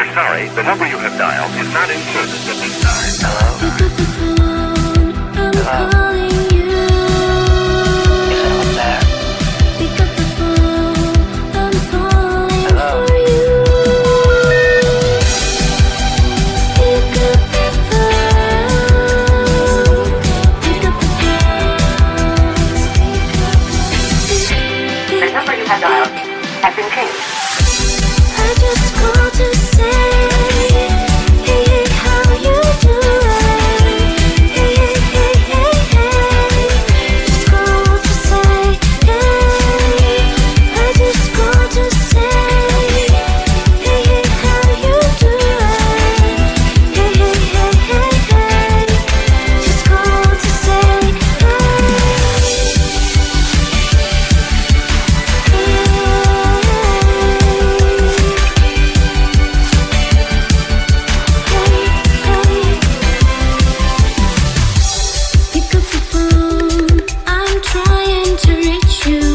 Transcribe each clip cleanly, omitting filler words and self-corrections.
We're sorry, the number you have dialed is not in service at this time. Hello? Pick up the phone, I'm calling you. Is anyone there? Pick up the phone, I'm falling for you. Pick up the phone, pick up the phone. The number you have dialed has been changed. I just called to say, hey, hey, how you doing? Hey, hey, hey, hey, hey. Just called to say, hey. I just called to say, hey, hey, how you doing? Hey, hey, hey, hey, hey. Just called to say, pick up the phone, I'm trying to reach you.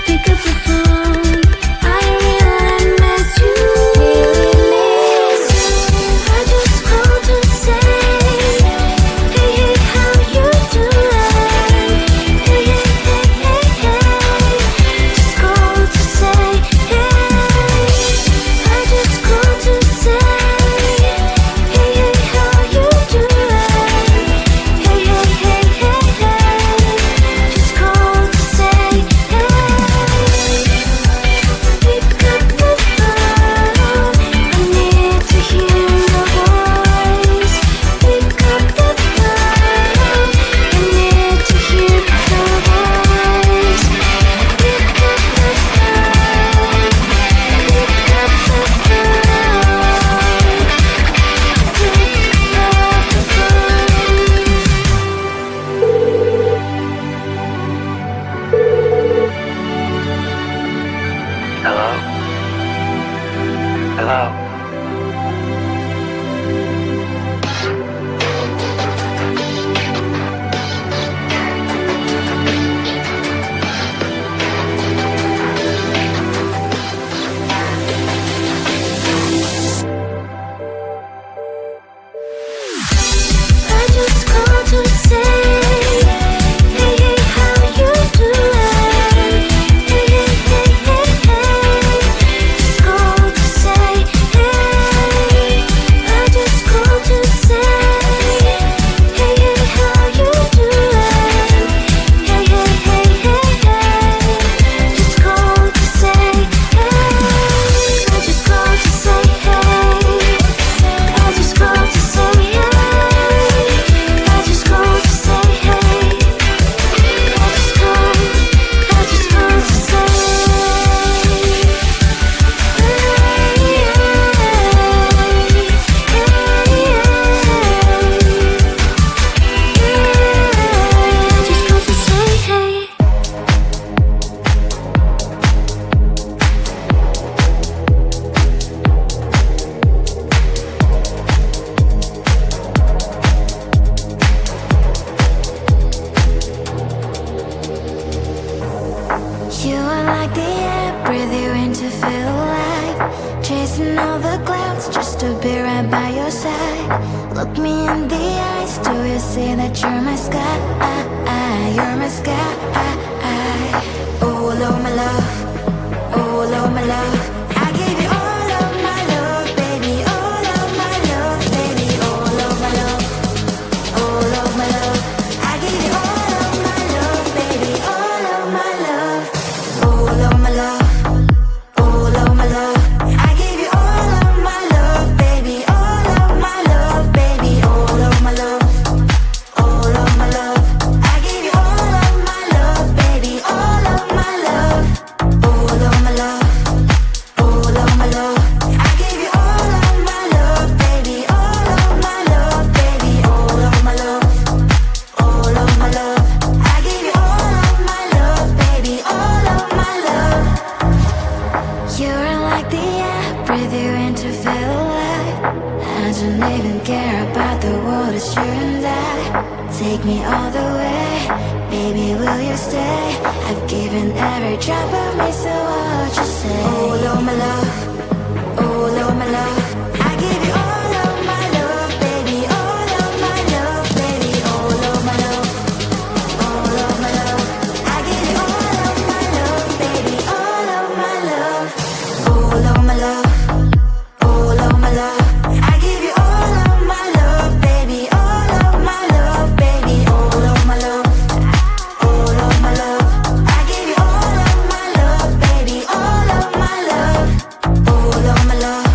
Pick up the phone, I really miss you. I just called to say, hey, hey, how you doing? Hey, hey, hey, hey, hey. Just called to say, hey. I just called to say, hey, hey, how you doing? Hey, hey, hey, hey, hey. Just called to say, hey. Pick up the phone, I need to hear your voice. Pick up the phone, I need to hear your voice. Pick up the phone, pick up the Hello? Hello? I just called to say, hey, hey, how you doing? Hey, hey, hey, hey, hey. Just called to say, hey. I just called to say, hey, hey, how you doing? Hey, hey, hey, hey, hey. Just called to say, hey. I just called to say, hey. I just called to say, hey. I just called to say, hey. I just called to say, I just called to say, hey. You are like the air, breathe you in to feel alive. Chasing all the clouds just to be right by your side. Look me in the eyes, do you see that you're my sky? You're my sky. Oh, Lord, my love. Oh, Lord, my love. I give you all of my love, baby. All of my love, baby. All of my love. All of my love. I give you all of my love, baby. All of my love. All of my love. All of my love. I give you all of my love, baby. All of my love, baby. All of my love. All of my love. I give you all of my love, baby. All of my love. All of my love. All of my love. I give you all of my love, baby. All of my love, baby. All of my love. All of my love. I give you all of my love, baby. All of my love. You're like the air, breathe you in to feel alive. I don't even care about the world, it's you and I. Take me all the way, baby, will you stay? I've given every drop of me, so what you say? Oh, Lord, my love. my love, all of my love. I give you all of my love, baby, all of my love, baby, all of my love, all of my love. I give you all of my love, baby, all of my love, all of my love,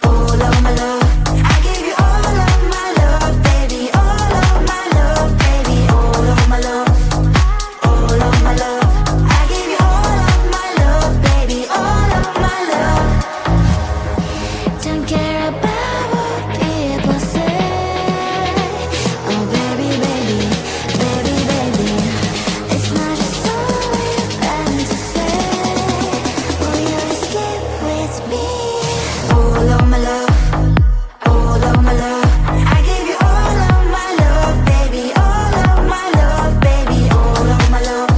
all of my love. I give you all of my love, baby, all of my love, baby, all of my love, all of my love. I give you all of my love, baby, all of my love. Don't care about what people say. Oh baby, baby, baby, baby. It's not just all we're meant to say. Will you just get with me? All of my love, all of my love. I give you all of my love, baby, all of my love, baby, all of my love,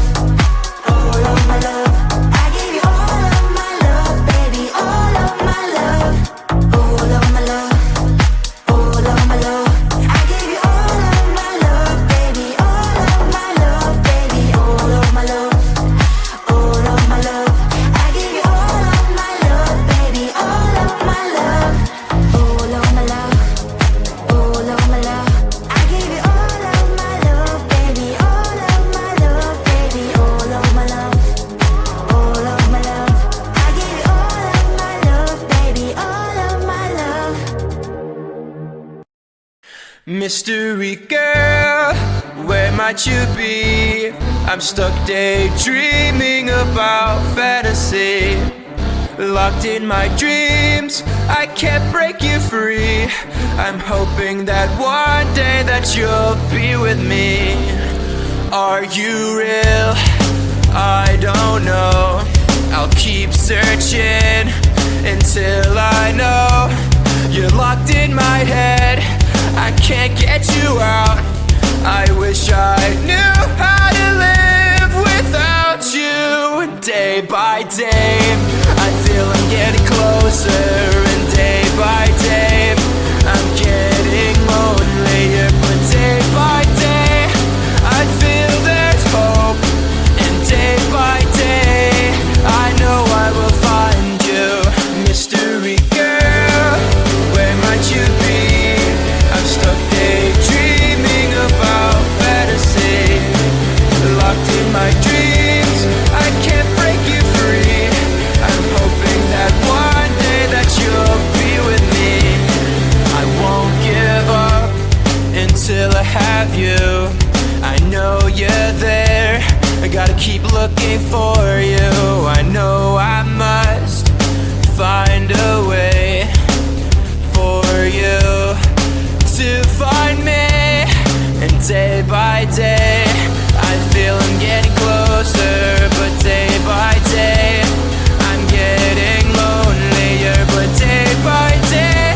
all of my love. I give you all of my love, baby, all of my love, all of my love, all of my love. I give you all of my love, baby, all of my love, baby, all of my love, all of my love. I give you all of my love, baby, all of my love, all of my love, all of my love. I give you all of my love, baby, all of my love, baby, all of my love, all of my love. I give you all of my love, baby, all of my love. Mystery girl, where might you be? I'm stuck daydreaming about fantasy. Locked in my dreams, I can't break you free. I'm hoping that one day that you'll be with me. Are you real? I don't know. I'll keep searching until I know. You're locked in my head, I can't get you out. I wish I knew how to live without you. Day by day, I feel I'm getting closer, and day by day, I'm getting lonelier. But day by day, I feel there's hope, and day by day, I know I will find you. Mystery girl, where might you be? I'm stuck daydreaming about fantasy. Locked in my dreams, I can't break you free. I'm hoping that one day that you'll be with me. I won't give up until I have you. I know you're there, I gotta keep looking for you. I know I must find a way for you to find me. And day by day, I feel I'm getting closer. But day by day, I'm getting lonelier. But day by day,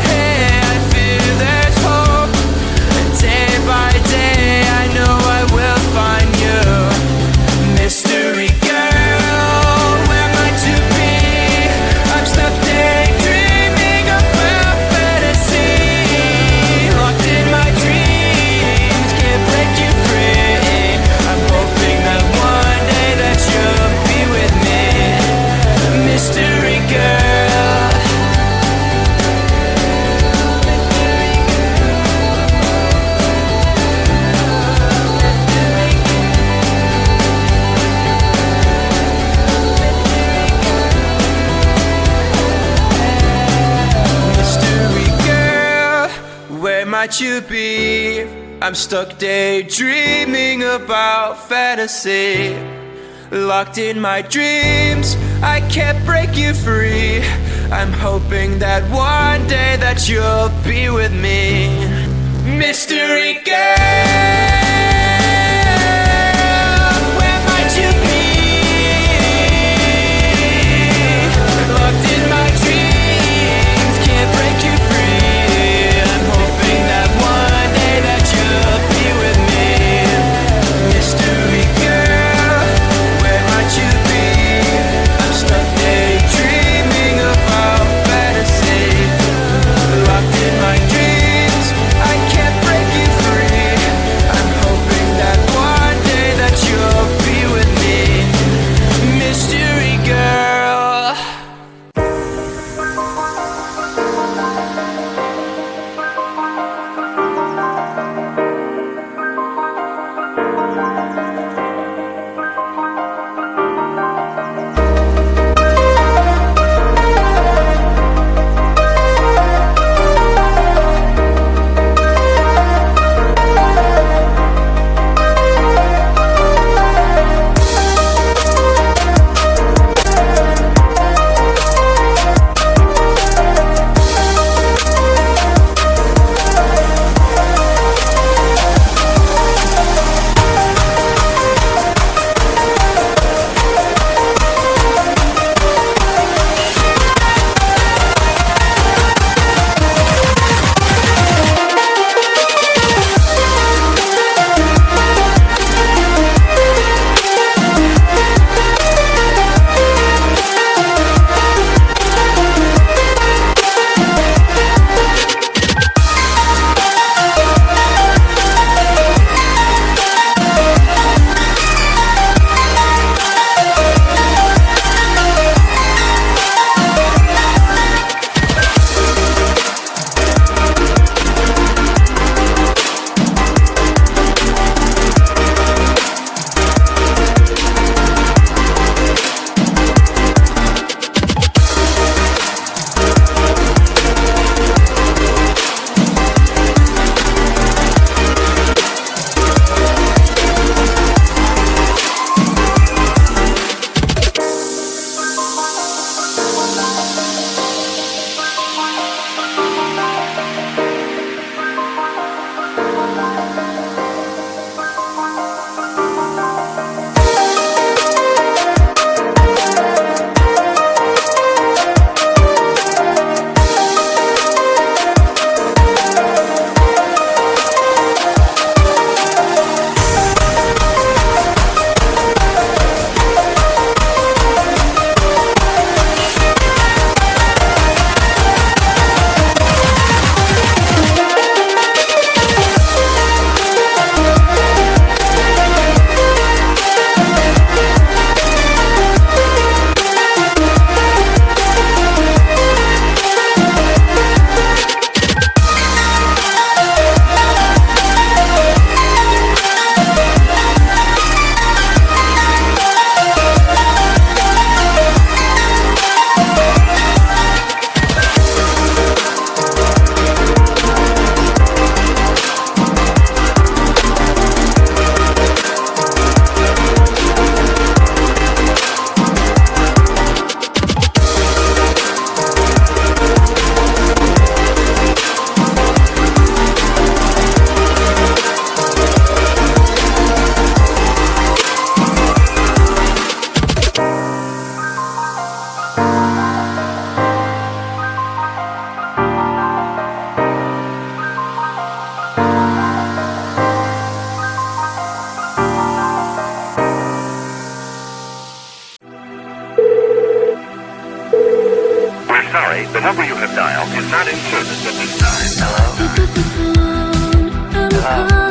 I feel there's hope. And day by day, I know I will find you. Mystery girl, where might you be? I'm stuck daydreaming about fantasy. Locked in my dreams, can't break you free. I'm hoping that one day that you'll be with me. Mystery girl. Mystery girl, where might you be? I'm stuck daydreaming about fantasy. Locked in my dreams, I can't break you free. I'm hoping that one day that you'll be with me. Mystery girl, where might you be? Locked in my dreams, can't break you free. I'm hoping that one day that you'll be with me. Mystery girl, where might you be? I'm stuck daydreaming about fantasy. Locked in my dreams, I can't break you free. I'm sorry, the number you have dialed is not in service at this time. Hello? Pick up the phone, I'm Hello? calling.